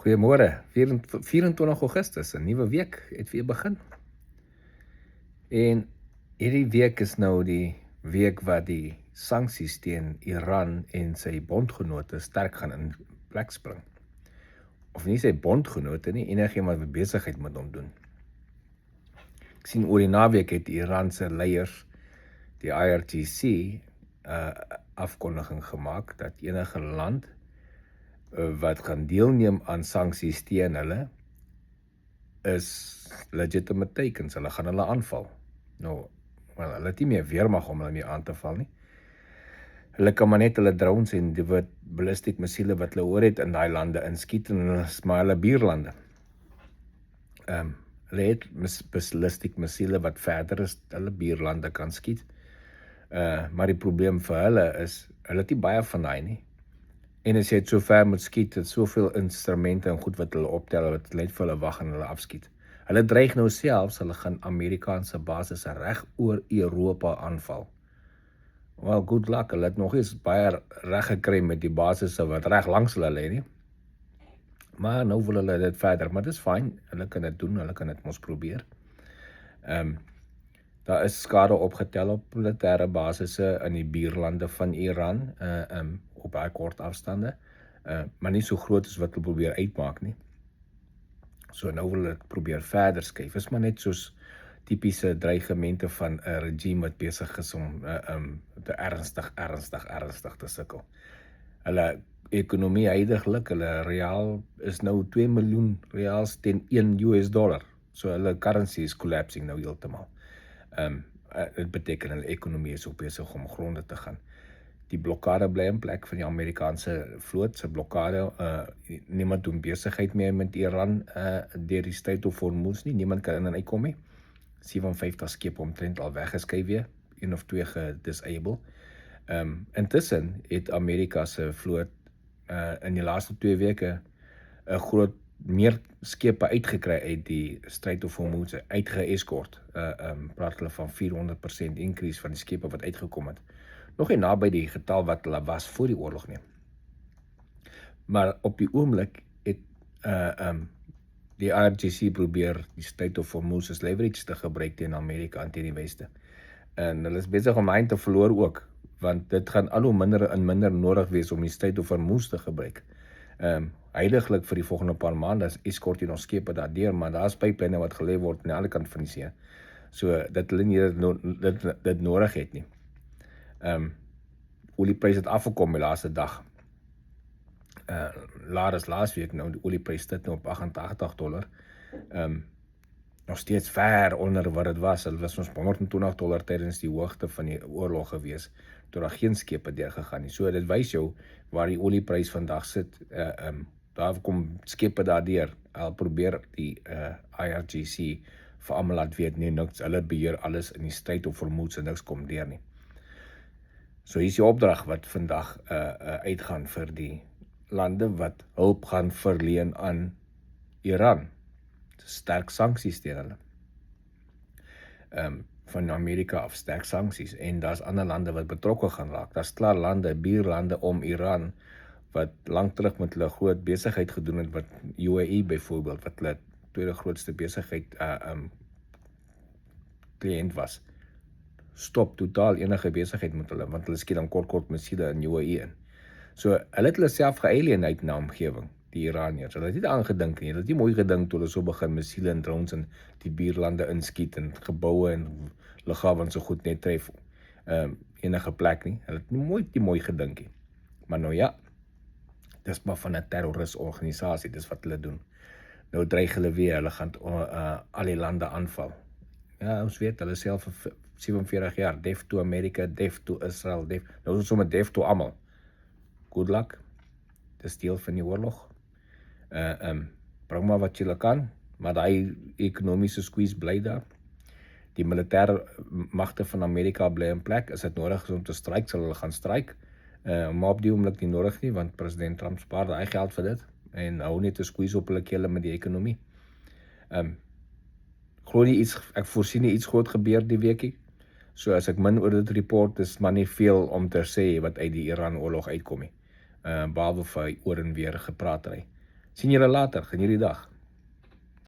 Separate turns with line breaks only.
Goeiemôre, 24 Augustus, 'n nuwe week het weer begin. En hierdie week is nou die week wat die sanksies teen Iran en sy bondgenote sterk gaan in plek spring. Of nie sy bondgenote nie, enigiemand wat besigheid met hom doen. Ek sien oor die naweek het die Iranse leiers, die IRGC, afkondiging gemaak dat enige land wat gaan deelneem aan sanksies teen hulle, is legitimate takens, hulle gaan hulle aanval. Nou, hulle het nie meer weermag om hulle mee aan te val nie. Hulle kan maar net hulle drones en die ballistic missiele wat hulle oor het in daai lande inskiet, en hulle is maar hulle buurlande. Hulle het ballistic missiele wat verder is, hulle buurlande kan skiet. Maar die probleem vir hulle is, hulle het nie baie van daai nie. En as jy het so ver moet skiet, het soveel instrumente en goed wat hulle optel, wat net vir hulle wag en hulle afskiet. Hulle dreig nou selfs, hulle gaan Amerikaanse basisse reg oor Europa aanval. Well, good luck, hulle het nog eens baie reg gekry met die basisse wat reg langs hulle lê nie. Maar nou wil hulle dit verder, maar dit is fyn, hulle kan dit doen, hulle kan dit mos probeer. Daar is skade opgetel op militêre basisse in die buurlande van Iran, op baie kort afstande, maar nie so groot as wat hulle probeer uitmaak nie. So nou wil hulle probeer verder skuif. Is maar net soos typiese dreigemente van 'n regime wat besig is om te ernstig te sukkel. Hulle ekonomie huidiglik, hulle real is nou 2 miljoen reals teen $1. So hulle currency is collapsing nou heeltemal. Dit beteken hulle ekonomie is ook besig om gronde te gaan. Die blokkade bly in plek van die Amerikaanse vloot se blokkade. Niemand doen besigheid meer met Iran deur die Strait of Hormuz nie. Niemand kan in en uitkom nie. 57 skepe omtrent al weggeskuif weer, 1 of 2 gedisable. Intussen het Amerika se vloot in die laaste 2 weke 'n groot meer skepe uitgekry uit die Strait of Hormuz, uitgeeskort. Praat hulle van 400% increase van die skepe wat uitgekom het. Nog nie naby die getal wat hulle was voor die oorlog nie. Maar op die oomblik het die IRGC probeer die Strait of Hormuz as leverage te gebruik teen Amerika en teen die Weste. En hulle is besig om hy te verloor ook, want dit gaan al hoe minder en minder nodig wees om die Strait of Hormuz te gebruik. Heiliglik vir die volgende paar maande eskort jy nog skepe daardeur, maar daar is pyplyne wat gelê word aan die ander kant van die see. So dat hulle nie dit nodig het nie. Olieprys het afgekom die laaste dag. Laasweek nou, die olieprys sit nou op $88. Nog steeds ver onder wat dit was. Dit was ons $120 tydens die hoogte van die oorlog gewees, toe daar geen skepe deurgegaan nie. So dit wys jou waar die olieprys vandag sit. Daar kom skepe daardeur. Hulle probeer die IRGC vir almal laat weet, nee, niks, hulle beheer alles in die Strait of Hormuz en niks kom deur nie. So hier is die opdrag wat vandag uitgaan vir die lande wat hulp gaan verleen aan Iran. Sterk sanksies teen hulle. Van Amerika af sterk sanksies, en daar's ander lande wat betrokke gaan raak. Daar's klaar lande, buurlande om Iran, wat lank terug met hulle groot besigheid gedoen het, wat UAE byvoorbeeld, wat hulle tweede grootste besigheid kliënt was. Stop totaal enige besigheid met hulle, want hulle skiet dan kort missiele in UAE in. So hulle het hulle self gealienate na omgewing, die Iraniërs. Hulle het nie daaraan gedink nie. Hulle het nie mooi gedink toe hulle so begin missiele en drones in die buurlande inskiet en geboue en lughawens so goed net tref enige plek nie. Hulle het nie mooi gedink nie. Maar nou ja, dis maar van 'n terrorisorganisasie, dis wat hulle doen. Nou dreig hulle weer, hulle gaan al die lande aanval. Ja, ons weet, hulle self 47 jaar, deaf to Amerika, deaf to Israel, nou is sommer deaf to almal. Good luck, dis deel van die oorlog. Bring maar wat julle kan, maar die ekonomiese squeeze bly daar. Die militêre magte van Amerika bly in plek. As dit nodig is om te stryk, sal hulle gaan stryk. Maar op die oomblik nie nodig nie, want president Trump spaar daai geld vir dit en hou net 'n squeeze op hulle kele met die ekonomie. Ek voorsien nie iets groot gebeur die weekie. So as ek min oor dit report, is maar nie veel om te sê wat uit die Iran oorlog uitkom nie. Behalwe vir oor en weer gepraat ry. Sien julle later, geniet die dag.